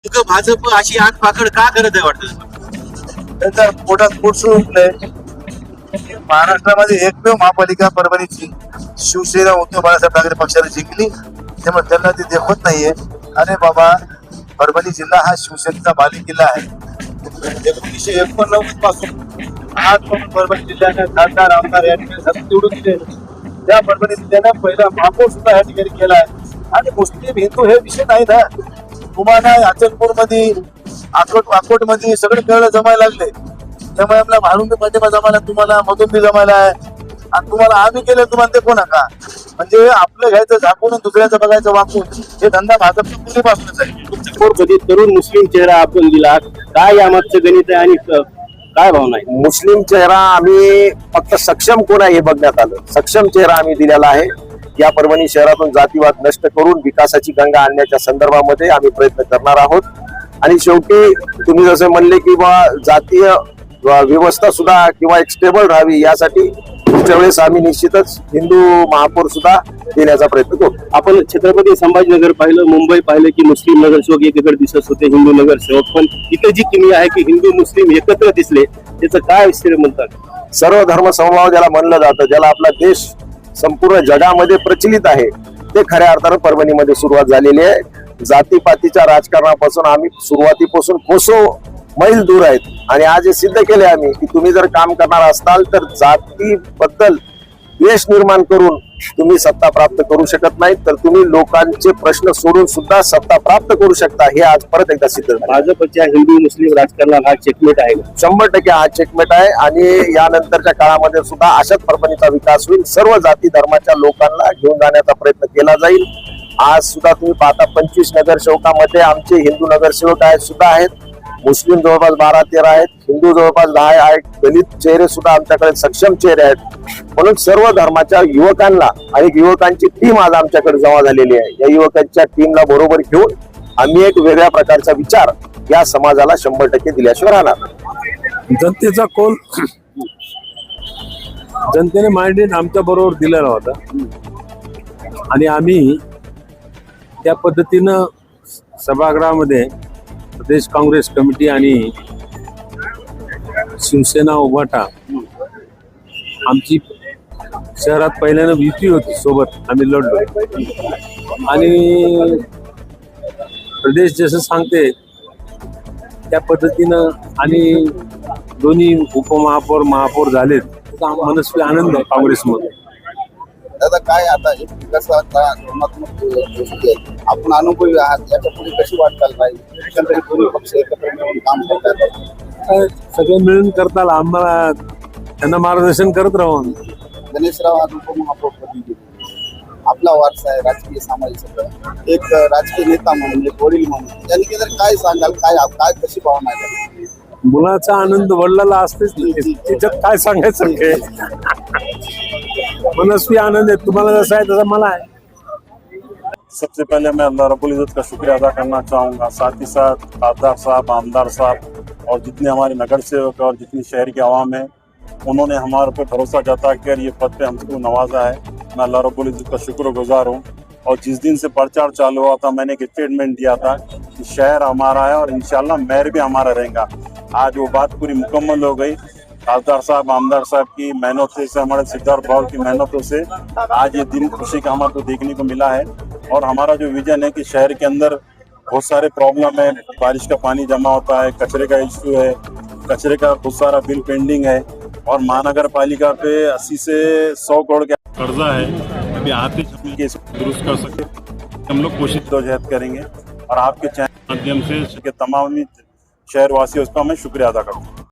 नेमकं भाजप अशी आग पाकड का करत आहे वाटतं? त्यांचा पोटात पोट सुरू उठलंय. महाराष्ट्रामध्ये एकमेव महापालिका परभणीची शिवसेना उद्धव बाळासाहेब ठाकरे पक्षाने जिंकली, त्यामुळे त्यांना ते देखवत नाहीये. अरे बाबा, परभणी जिल्हा हा शिवसेनेचा बालेकिल्ला आहे. 1989 पासून आजपर्यंत परभणी जिल्ह्याने खासदार आमदार या ठिकाणी सतत निवडून दिले. त्या परभणी जिल्ह्यानं पहिला महापौर सुद्धा या ठिकाणी केला आहे. आणि मुस्लिम हिंदू हे विषय नाही ना. तुम्हाला अचलपूर मध्ये अकोट मध्ये सगळे कळलं जमायला लागले. त्यामुळे आपला भारुंबी पाठिंबा जमायला, तुम्हाला मधून बी जमायला आहे. आणि तुम्हाला आम्ही केलं, तुम्हाला ते कोण नका. म्हणजे आपलं घ्यायचं झाकून दुसऱ्याचं बघायचं वाकून, हे धंदा भाजपच्या पूर्वीपासूनच आहे. तरुण मुस्लिम चेहरा आपण दिला, काय यामागचं गणित आहे आणि काय भावना आहे? मुस्लिम चेहरा आम्ही फक्त सक्षम कोण आहे हे बघण्यात आलं. सक्षम चेहरा आम्ही दिलेला आहे. या परभणी शहरातून जातीवाद नष्ट करून विकासाची गंगा आणण्याच्या संदर्भामध्ये आम्ही प्रयत्न करणार आहोत. आणि शेवटी तुम्ही जसे म्हणले की बा जातीय व्यवस्था सुद्धा किंवा एक स्टेबल राहावी, यासाठी पुढच्या वेळेस आम्ही निश्चितच हिंदू महापौर सुद्धा देण्याचा प्रयत्न करू. आपण छत्रपती संभाजीनगर पाहिलं, मुंबई पाहिलं की मुस्लिम नगरसेवक एकीकडे दिसत होते, हिंदू नगरसेवक. पण इथे जी किमया आहे की हिंदू मुस्लिम एकत्र दिसले, त्याचं काय विषय म्हणतात? सर्व धर्म समभाव ज्याला म्हणलं जातं, ज्याला आपला देश संपूर्ण जगामध्ये प्रचलित आहे, ते खऱ्या अर्थानं परभणीमध्ये सुरुवात झालेली आहे. जातीपातीच्या राजकारणापासून आम्ही सुरुवातीपासून कोसो मैल दूर आहेत. आणि आज हे सिद्ध केले आम्ही की तुम्ही जर काम करणार असताल तर जातीबद्दल द्वेष निर्माण करून तुम्ही सत्ता प्राप्त करू शकत नाही, तर तुम्ही लोकांचे प्रश्न सोडून सुद्धा सत्ता प्राप्त करू शकता. हे आज परत एकदा सिद्ध झालं. भाजपच्या हिंदू मुस्लिम राजकारणाला हा चेकमेट आहे. 100% हा चेकमेट आहे. आणि यानंतरच्या काळामध्ये सुद्धा अशाच परभणीचा विकास होईल. सर्व जाती धर्माच्या लोकांना घेऊन जाण्याचा प्रयत्न केला जाईल. आज सुद्धा तुम्ही पाहता 25 नगरसेवकामध्ये आमचे हिंदू नगरसेवक सुद्धा आहेत, मुस्लिम जवळपास 12-13 आहेत, हिंदू जवळपास 10 आहेत, दलित चेहरे सुद्धा आमच्याकडे सक्षम चेहरे आहेत. म्हणून सर्व धर्माच्या युवकांना आणि युवकांची टीम आज आमच्याकडे जमा झालेली आहे. या युवकांच्या टीमला बरोबर घेऊन आम्ही एक वेगळ्या प्रकारचा विचार या समाजाला 100% दिल्याशिवाय राहणार. जनतेचा कौल जनतेने मांडीन आमच्या बरोबर दिलेला होता आणि आम्ही त्या पद्धतीनं सभागृहामध्ये प्रदेश काँग्रेस कमिटी आणि शिवसेना उभाटा आमची शहरात पहिल्यानं युती होती, सोबत आम्ही लढलो. आणि प्रदेश जसं सांगते त्या पद्धतीनं आणि दोन्ही उपमहापौर महापौर झालेत, त्याचा मनस्वी आनंद आहे काँग्रेसमध्ये. दादा, काय आता एक विकासाचा धोरणात्मक गोष्टी आहे, आपण अनुभवी आहात, याच्या पुढे कशी वाटचाल राहील? एकंदरीत दोन्ही पक्ष एकत्र मिळून काम करतात, सगळे मिळून करताल, आम्हाला त्यांना मार्गदर्शन करत राहून. गणेशराव आज उपमहापौरपदी गेले, आपला वारसा आहे राजकीय सामाजिक सगळं, एक राजकीय नेता म्हणून, एक वडील म्हणून, त्यांनी केलं काय सांगाल? काय कशी भावना आहे? मुलाचा आनंद वडिलाला असतेच, त्याच्यात काय सांगायचं? मनस्वी आनंद है, तुम्हारा जैसा है तैसा मला है। सबसे पहले मैं अल्लाह रब्बुल इज़्ज़त का शुक्रिया अदा करना चाहूँगा, साथ ही साथ खासदार साहब, आमदार साहब और जितने हमारे नगर सेवक और जितनी शहर की आवाम है, उन्होंने हमारे पर भरोसा जता कर ये पद पे हमको नवाजा है। मैं अल्लाह रब्बुल इज़्ज़त का शुक्रगुजार हूँ। और जिस दिन से प्रचार चालू हुआ था, मैंने एक स्टेटमेंट दिया था कि शहर हमारा है और इंशाल्लाह मेयर भी हमारा रहेगा। आज वो बात पूरी मुकम्मल हो गई। खासदार साहब, आमदार साहब की मेहनतों से, हमारे सिद्धार्थ भाव की मेहनतों से आज ये दिन खुशी का हमारे को देखने को मिला है। और हमारा जो विजन है कि शहर के अंदर बहुत सारे प्रॉब्लम है, बारिश का पानी जमा होता है, कचरे का इश्यू है, कचरे का बहुत सारा बिल पेंडिंग है और महानगर पालिका पे 80 से 100 करोड़ का कर्जा है। अभी आते हम इसको दुरुस्त कर सके, हम लोग कोशिश जहद करेंगे। और आपके चैनल माध्यम से तमाम शहरवासियों का मैं शुक्रिया अदा करता हूँ।